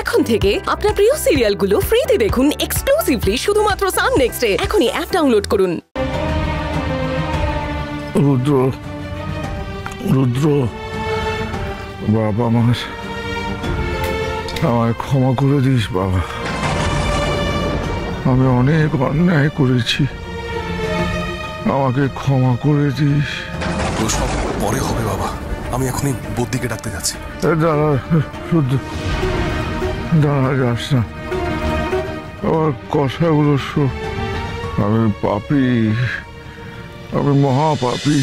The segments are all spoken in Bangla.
এখন থেকে আপনার প্রিয় সিরিয়ালগুলো ফ্রিতে দেখুন এক্সক্লুসিভলি শুধুমাত্র সান নেক্সটে। এখনই অ্যাপ ডাউনলোড করুন। রুদ্র, রুদ্র, বাবা আমায় ক্ষমা করে দিস বাবা। আমি অনেক অন্যায় করেছি, আমাকে ক্ষমা করে দিস। সব পরে হবে বাবা, আমি এখনই বদ্যিকে ডাকতে যাচ্ছি। দাঁড়া রুদ্র, দাঁড়া যাস না, আমার কথাগুলো শোন। আমি পাপী, আমি মহাপাপী।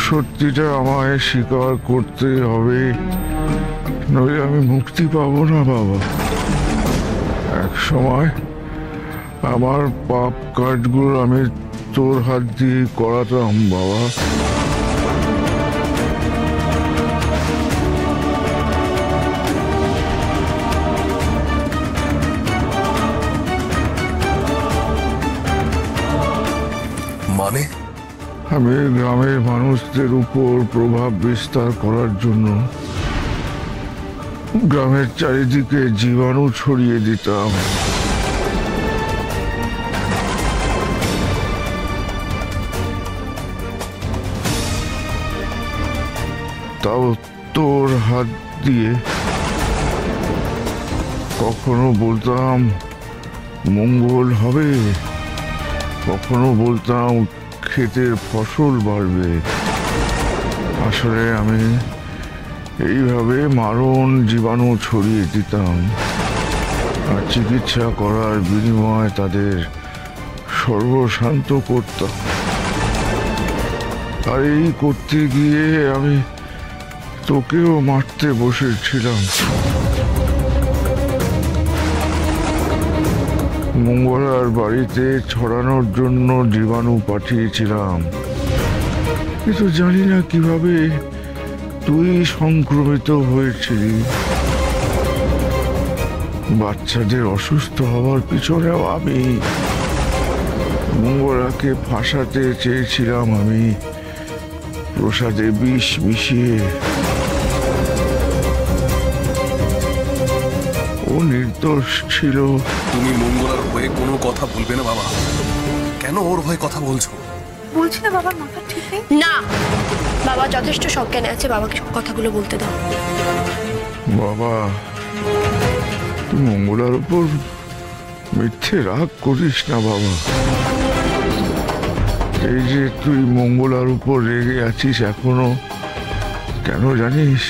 সত্যিটা আমায় স্বীকার করতে হবে, নইলে আমি মুক্তি পাবো না বাবা। এক সময় আমার পাপ কাজগুলো আমি তোর হাত দিয়ে করাতাম বাবা। মানে? আমি গ্রামের মানুষদের উপর প্রভাব বিস্তার করার জন্য গ্রামের চারিদিকে জীবাণু ছড়িয়ে দিতাম। তাও তোর হাত দিয়ে। কখনো বলতাম মঙ্গল হবে, কখনো বলতাম ক্ষেতের ফসল বাড়বে। আসলে আমি এইভাবে মারণ জীবাণু ছড়িয়ে দিতাম, আর চিকিৎসা করার বিনিময়ে তাদের সর্বশান্ত করতাম। আর এই করতে গিয়ে আমি তোকেও মারতে বসেছিলাম। মঙ্গলার বাড়িতে ছড়ানোর জন্য জীবাণু পাঠিয়েছিলাম, কিন্তু জানি না কিভাবে তুই সংক্রমিত হয়েছিলি। বাচ্চাদের অসুস্থ হওয়ার পিছনেও আমি। মঙ্গলাকে ফাঁসাতে চেয়েছিলাম আমি, প্রসাদে বিষ মিশিয়ে। ও নির্দোষ ছিল। তুমি মঙ্গলার হয়ে কোনো কথা বলবে না বাবা। কেন ওর হয়ে কথা বলছো? বলছি না বাবার মাথা ঠিক নেই। না, বাবা যথেষ্ট সজ্ঞানে আছে, বাবাকে সব কথাগুলো বলতে দাও। বাবা, তুই মঙ্গলার উপর মিথ্যে রাগ করিস না বাবা। এই যে তুই মঙ্গলার উপর রেগে আছিস এখনো, কেন জানিস?